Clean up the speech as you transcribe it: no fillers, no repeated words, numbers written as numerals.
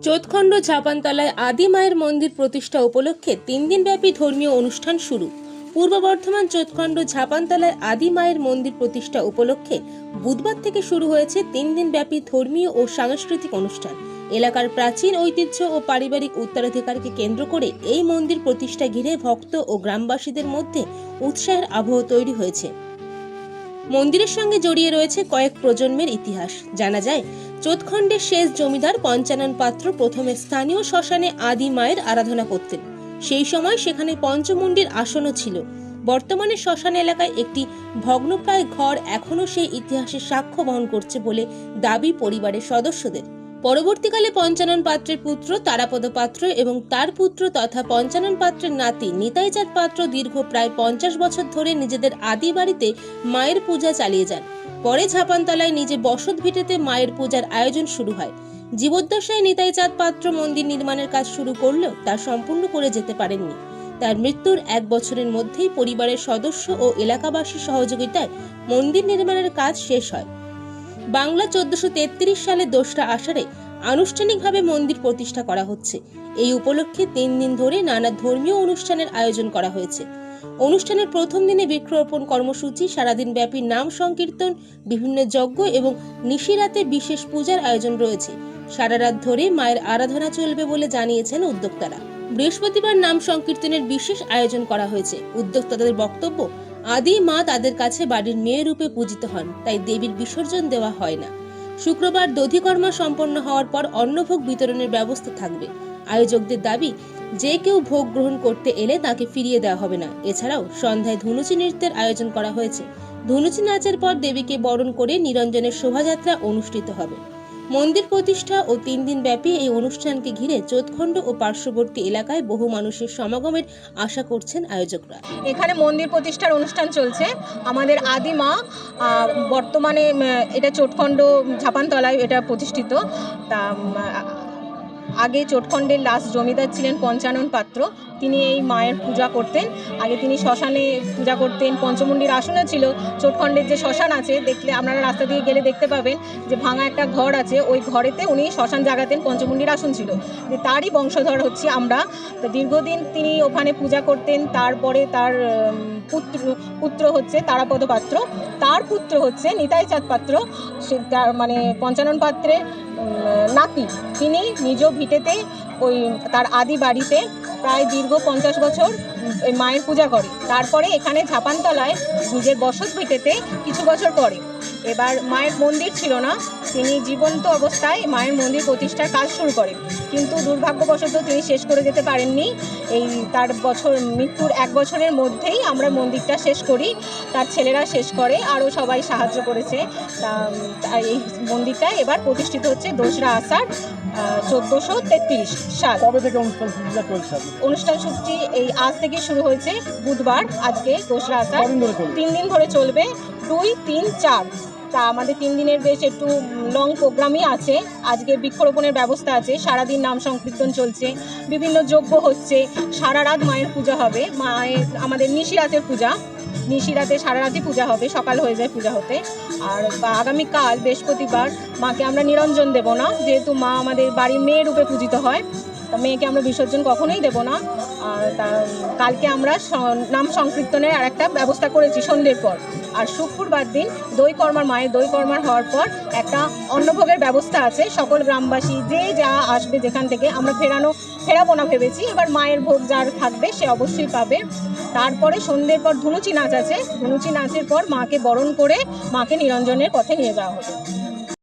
চোতখণ্ড ঝাপানতলায় আদি মায়ের মন্দির প্রতিষ্ঠা উপলক্ষে 3 দিনব্যাপী ধর্মীয় অনুষ্ঠান শুরু। পূর্ব বর্ধমান চোতখণ্ড ঝাপানতলায় আদি মায়ের মন্দির প্রতিষ্ঠা উপলক্ষে বুধবার থেকে শুরু হয়েছে 3 দিনব্যাপী ধর্মীয় ও সাংস্কৃতিক অনুষ্ঠান। এলাকার প্রাচীন ঐতিহ্য ও পারিবারিক উত্তরাধিকারকে কেন্দ্র করে এই মন্দির প্রতিষ্ঠা ঘিরে ভক্ত ও গ্রামবাসীদের মধ্যে উৎসাহের আবহ তৈরি হয়েছে। মন্দিরের সঙ্গে জড়িয়ে রয়েছে কয়েক প্রজন্মের ইতিহাস। জানা যায়, চোতখণ্ডের শেষ জমিদার পঞ্চানন পাত্র প্রথমে স্থানীয় শ্মশানে আদি মায়ের আরাধনা করতেন। সেই সময় সেখানে পঞ্চমুণ্ডির আসনও ছিল। বর্তমানে শ্মশান এলাকায় একটি ভগ্নপ্রায় ঘর এখনও সেই ইতিহাসের সাক্ষ্য বহন করছে বলে দাবি পরিবারের সদস্যদের। পরবর্তীকালে পঞ্চানন পাত্রের পুত্র তারাপদ পাত্র এবং তার পুত্র তথা পঞ্চানন পাত্রের নাতি নিতাইচাঁদ পাত্র দীর্ঘ প্রায় 50 বছর ধরে নিজেদের আদি বাড়িতে মায়ের পূজা চালিয়ে যান। পরে ঝাপানতলায় নিজে বসত ভিটেতে মায়ের পূজার আয়োজন শুরু হয়। জীবদ্দশায় নিতাইচাঁদ পাত্র মন্দির নির্মাণের কাজ শুরু করলেও তা সম্পূর্ণ করে যেতে পারেননি। তার মৃত্যুর 1 বছরের মধ্যেই পরিবারের সদস্য ও এলাকাবাসীর সহযোগিতায় মন্দির নির্মাণের কাজ শেষ হয়। বাংলা 1433 সালে 2রা আষাঢ়ে আনুষ্ঠানিকভাবে মন্দির প্রতিষ্ঠা করা হচ্ছে। এই উপলক্ষে 3 দিন ধরে নানা ধর্মীয় অনুষ্ঠানের আয়োজন করা হয়েছে। অনুষ্ঠানের প্রথম দিনে বৃক্ষরোপণ কর্মসূচি, সারাদিন ব্যাপী নাম সংকীর্তন, বিভিন্ন যজ্ঞ এবং নিশিরাতে বিশেষ পূজার আয়োজন রয়েছে। সারা রাত ধরে মায়ের আরাধনা চলবে বলে জানিয়েছেন উদ্যোক্তারা। বৃহস্পতিবার নাম সংকীর্তনের বিশেষ আয়োজন করা হয়েছে। উদ্যোক্তাদের বক্তব্য, আদি মা তাদের কাছে বাড়ির মেয়ে রূপে পূজিত হন, তাই দেবীর বিসর্জন দেওয়া হয় না। শুক্রবার দধিকর্মা সম্পন্ন হওয়ার পর অন্নভোগ বিতরণের ব্যবস্থা থাকবে। আয়োজকদের দাবি, যে কেউ ভোগ গ্রহণ করতে এলে তাকে ফিরিয়ে দেওয়া হবে না। এছাড়াও সন্ধ্যায় ধুনুচি নৃত্যের আয়োজন করা হয়েছে। ধুনুচি নাচের পর দেবীকে বরণ করে নিরঞ্জনের শোভাযাত্রা অনুষ্ঠিত হবে। মন্দির প্রতিষ্ঠা ও 3 দিন ব্যাপী এই অনুষ্ঠানকে ঘিরে চোতখণ্ড ও পার্শ্ববর্তী এলাকায় বহু মানুষের সমাগমের আশা করছেন আয়োজকরা। এখানে মন্দির প্রতিষ্ঠার অনুষ্ঠান চলছে। আমাদের আদি মা বর্তমানে এটা চোতখণ্ড ঝাপানতলায় এটা প্রতিষ্ঠিত। তা আগে চোতখণ্ডের লাস্ট জমিদার ছিলেন পঞ্চানন পাত্র। তিনি এই মায়ের পূজা করতেন। আগে তিনি শ্মশানে পূজা করতেন। পঞ্চমুণ্ডির আসনও ছিল। চোতখণ্ডের যে শ্মশান আছে, দেখলে আপনারা রাস্তা দিয়ে গেলে দেখতে পাবেন যে ভাঙা একটা ঘর আছে। ওই ঘরেতে উনি শ্মশান জাগাতেন, পঞ্চমুণ্ডির আসন ছিল। তারই বংশধর হচ্ছি আমরা। তো দীর্ঘদিন তিনি ওখানে পূজা করতেন। তারপরে তার পুত্র হচ্ছে তারাপদ পাত্র, তার পুত্র হচ্ছে নিতাইচাঁদ পাত্র, সে তার মানে পঞ্চানন পাত্রের নাতি। তিনি নিজ ভিটেতে ওই তার আদি বাড়িতে প্রায় দীর্ঘ 50 বছর ওই মায়ের পূজা করে। তারপরে এখানে ঝাপানতলায় নিজের বসত ভিটেতে কিছু বছর পরে, এবার মায়ের মন্দির ছিল না, তিনি জীবন্ত অবস্থায় মায়ের মন্দির প্রতিষ্ঠার কাজ শুরু করেন। কিন্তু দুর্ভাগ্যবশত তিনি শেষ করে যেতে পারেননি। এই তার মৃত্যুর 1 বছরের মধ্যেই আমরা মন্দিরটা শেষ করি। তার ছেলেরা শেষ করে, আরও সবাই সাহায্য করেছে। এই মন্দিরটা এবার প্রতিষ্ঠিত হচ্ছে 2রা আষাঢ় 1433 সাল। কবে থেকে অনুষ্ঠান সূচি এই আজ থেকে শুরু হয়েছে, বুধবার, আজকে 2রা আষাঢ়। 3 দিন ধরে চলবে, 2, 3, 4। তা আমাদের 3 দিনের বেশ একটু লং প্রোগ্রামই আছে। আজকে বৃক্ষরোপণের ব্যবস্থা আছে, সারাদিন নাম সংকীর্তন চলছে, বিভিন্ন যজ্ঞ হচ্ছে, সারা রাত মায়ের পূজা হবে। মায়ের আমাদের নিশিরাতের পূজা, নিশিরাতে সারা রাতই পূজা হবে, সকাল হয়ে যায় পূজা হতে। আর আগামীকাল বৃহস্পতিবার মাকে আমরা নিরঞ্জন দেব না, যেহেতু মা আমাদের বাড়ির মেয়ে রূপে পূজিত হয়। তা মেয়েকে আমরা বিসর্জন কখনোই দেব না। আর কালকে আমরা নাম সংকীর্তনের আর একটা ব্যবস্থা করেছি সন্ধ্যের পর। আর শুক্রবার দিন মায়ের দই কর্মার হওয়ার পর একটা অন্নভোগের ব্যবস্থা আছে। সকল গ্রামবাসী যে যা আসবে যেখান থেকে, আমরা ফেরাবো না ভেবেছি। এবার মায়ের ভোগ যার থাকবে সে অবশ্যই পাবে। তারপরে সন্ধ্যের পর ধুনুচি নাচ আছে। ধুনুচি নাচের পর মাকে বরণ করে মাকে নিরঞ্জনের পথে নিয়ে যাওয়া হবে।